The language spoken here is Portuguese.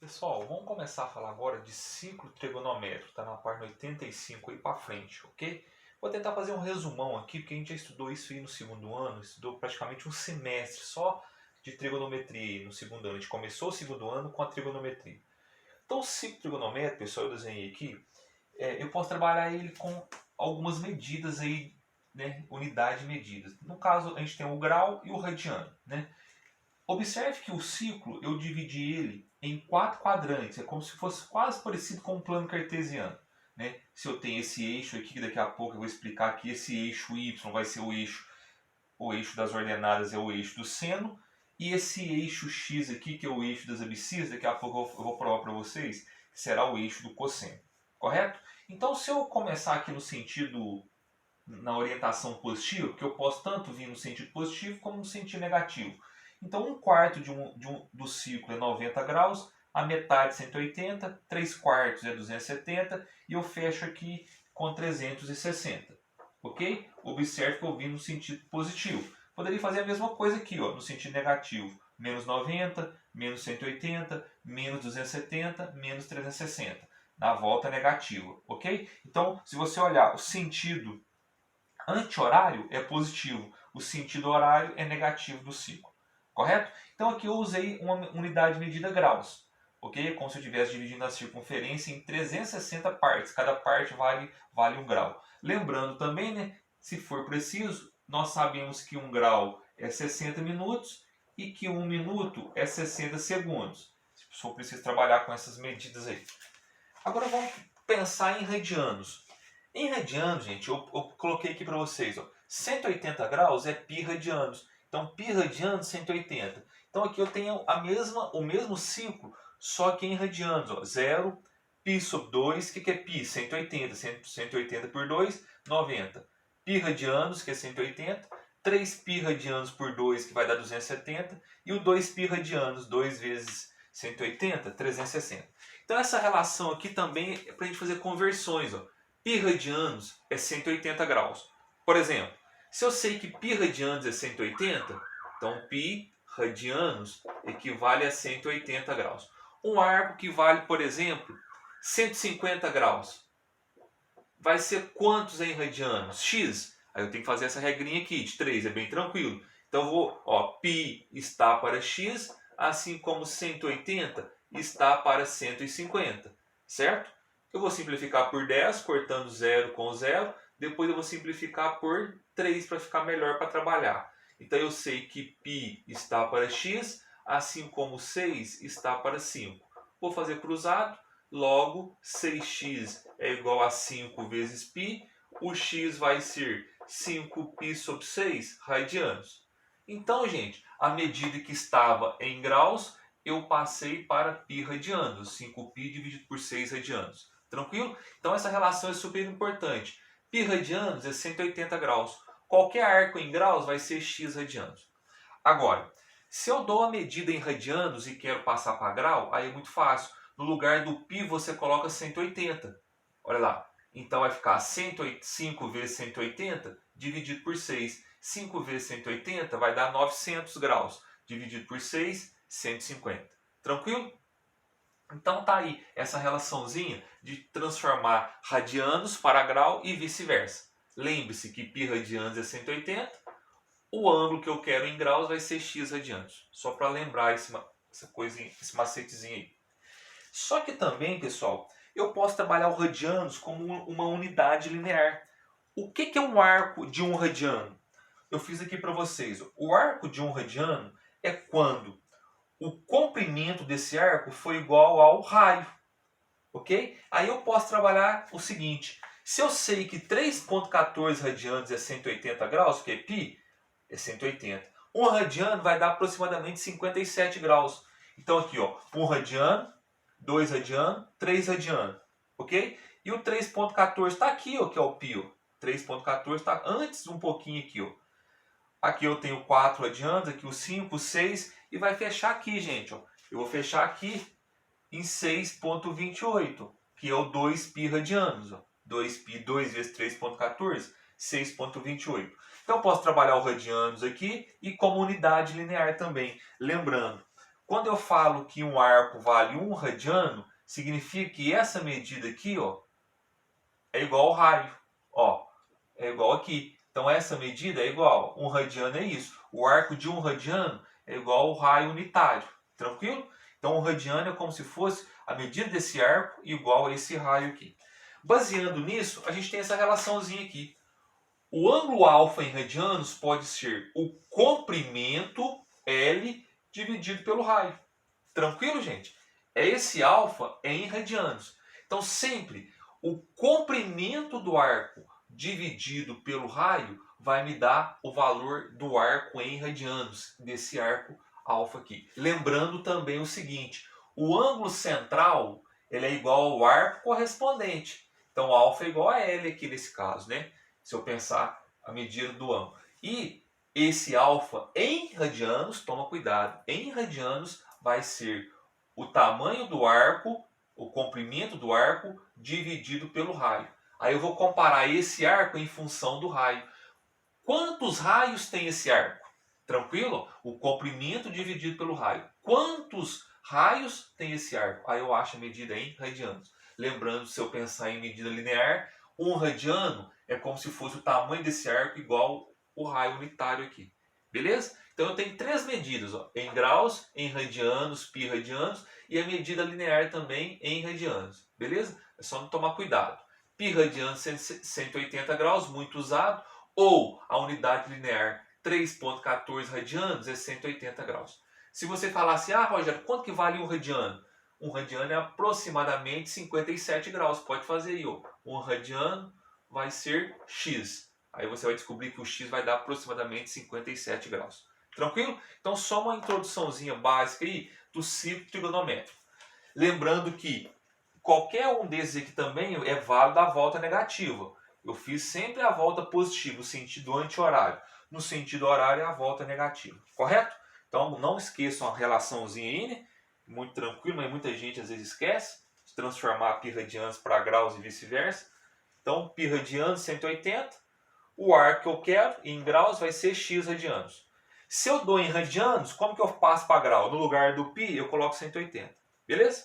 Pessoal, vamos começar a falar agora de ciclo trigonométrico, tá na página 85 aí para frente, ok? Vou tentar fazer um resumão aqui, porque a gente já estudou isso aí no segundo ano, estudou praticamente um semestre só de trigonometria no segundo ano. A gente começou o segundo ano com a trigonometria. Então o ciclo trigonométrico, pessoal, eu desenhei aqui, eu posso trabalhar ele com algumas medidas aí, né, unidade de medidas. No caso, a gente tem o grau e o radiano, né? Observe que o ciclo eu dividi ele em 4 quadrantes, é como se fosse quase parecido com um plano cartesiano. Né? Se eu tenho esse eixo aqui, que daqui a pouco eu vou explicar que esse eixo y vai ser o eixo das ordenadas é o eixo do seno, e esse eixo x aqui, que é o eixo das abscissas, daqui a pouco eu vou provar para vocês, que será o eixo do cosseno. Correto? Então, se eu começar aqui no sentido, na orientação positiva, porque eu posso tanto vir no sentido positivo como no sentido negativo. Então, um quarto do ciclo é 90 graus, a metade 180, 3 quartos é 270 e eu fecho aqui com 360. Ok? Observe que eu vim no sentido positivo. Poderia fazer a mesma coisa aqui, ó, no sentido negativo. Menos 90, menos 180, menos 270, menos 360. Na volta negativa. Ok? Então, se você olhar o sentido anti-horário é positivo, o sentido horário é negativo do ciclo. Correto? Então aqui eu usei uma unidade de medida graus. Ok? Como se eu estivesse dividindo a circunferência em 360 partes. Cada parte vale 1 grau. Lembrando também, né, se for preciso, nós sabemos que 1 grau é 60 minutos e que 1 minuto é 60 segundos. Se for preciso trabalhar com essas medidas aí. Agora vamos pensar em radianos. Em radianos, gente, eu coloquei aqui para vocês, ó, 180 graus é π radianos. Então, π radianos 180. Então, aqui eu tenho o mesmo ciclo, só que em radianos. Ó, 0, π sobre 2, que é π? 180. 180 por 2, 90. π radianos, que é 180. 3π radianos por 2, que vai dar 270. E o 2π radianos, 2 vezes 180, 360. Então, essa relação aqui também é para a gente fazer conversões. Ó. Π radianos é 180 graus. Por exemplo, se eu sei que π radianos é 180, então π radianos equivale a 180 graus. Um arco que vale, por exemplo, 150 graus, vai ser quantos em radianos? X. Aí eu tenho que fazer essa regrinha aqui de 3, é bem tranquilo. Então eu vou, ó, π está para x, assim como 180 está para 150, certo? Eu vou simplificar por 10, cortando 0 com 0. Depois eu vou simplificar por 3 para ficar melhor para trabalhar. Então eu sei que π está para x, assim como 6 está para 5. Vou fazer cruzado, logo 6x é igual a 5 vezes π. O x vai ser 5π sobre 6 radianos. Então, gente, a medida que estava em graus, eu passei para π radianos. 5π dividido por 6 radianos. Tranquilo? Então essa relação é super importante. Π radianos é 180 graus. Qualquer arco em graus vai ser x radianos. Agora, se eu dou a medida em radianos e quero passar para grau, aí é muito fácil. No lugar do π você coloca 180. Olha lá. Então vai ficar 5 vezes 180 dividido por 6. 5 vezes 180 vai dar 900 graus. Dividido por 6, 150. Tranquilo? Então tá aí essa relaçãozinha de transformar radianos para grau e vice-versa. Lembre-se que π radianos é 180, o ângulo que eu quero em graus vai ser x radianos. Só para lembrar essa coisinha, esse macetezinho aí. Só que também, pessoal, eu posso trabalhar o radianos como uma unidade linear. O que é um arco de 1 radiano? Eu fiz aqui para vocês. O arco de 1 radiano é quando o comprimento desse arco foi igual ao raio. Ok? Aí eu posso trabalhar o seguinte. Se eu sei que 3,14 radianos é 180 graus, que é π, é 180. 1 radiano vai dar aproximadamente 57 graus. Então aqui, ó, 1 radiano, 2 radiano, 3 radiano. Ok? E o 3,14 está aqui, ó, que é o π. 3,14 está antes um pouquinho aqui, ó. Aqui eu tenho 4 radianos, aqui o 5, o 6 e vai fechar aqui, gente. Ó. Eu vou fechar aqui em 6,28, que é o 2π radianos. Ó. 2π, 2 vezes 3,14, 6,28. Então eu posso trabalhar o radianos aqui e como unidade linear também. Lembrando, Quando eu falo que um arco vale 1 radiano, significa que essa medida aqui, ó, é igual ao raio. Ó, é igual aqui. Então essa medida é igual. 1 radiano é isso. O arco de 1 radiano é igual ao raio unitário. Tranquilo? Então 1 radiano é como se fosse a medida desse arco igual a esse raio aqui. Baseando nisso, a gente tem essa relaçãozinha aqui. O ângulo alfa em radianos pode ser o comprimento L dividido pelo raio. Tranquilo, gente? Esse alfa é em radianos. Então sempre o comprimento do arco dividido pelo raio vai me dar o valor do arco em radianos, desse arco alfa aqui. Lembrando também o seguinte, o ângulo central ele é igual ao arco correspondente. Então alfa é igual a L aqui nesse caso, né? Se eu pensar a medida do ângulo. E esse alfa em radianos, toma cuidado, em radianos vai ser o tamanho do arco, o comprimento do arco, dividido pelo raio. Aí eu vou comparar esse arco em função do raio. Quantos raios tem esse arco? Tranquilo? O comprimento dividido pelo raio. Quantos raios tem esse arco? Aí eu acho a medida em radianos. Lembrando, se eu pensar em medida linear, 1 radiano é como se fosse o tamanho desse arco igual o raio unitário aqui. Beleza? Então eu tenho 3 medidas, ó, em graus, em radianos, pi radianos, e a medida linear também em radianos. Beleza? É só não tomar cuidado. Pi radianos 180 graus, muito usado, ou a unidade linear 3,14 radianos é 180 graus. Se você falasse, Rogério, quanto que vale 1 radiano? 1 radiano é aproximadamente 57 graus. Pode fazer aí, ó. 1 radiano vai ser x. Aí você vai descobrir que o x vai dar aproximadamente 57 graus. Tranquilo? Então só uma introduçãozinha básica aí do ciclo trigonométrico. Lembrando que qualquer um desses aqui também é válido a volta negativa. Eu fiz sempre a volta positiva, no sentido anti-horário. No sentido horário é a volta negativa. Correto? Então não esqueçam a relaçãozinha aí, né? Muito tranquilo, mas muita gente às vezes esquece de transformar pi radianos para graus e vice-versa. Então pi radianos 180, o arco que eu quero em graus vai ser x radianos. Se eu dou em radianos, como que eu passo para grau? No lugar do pi eu coloco 180. Beleza?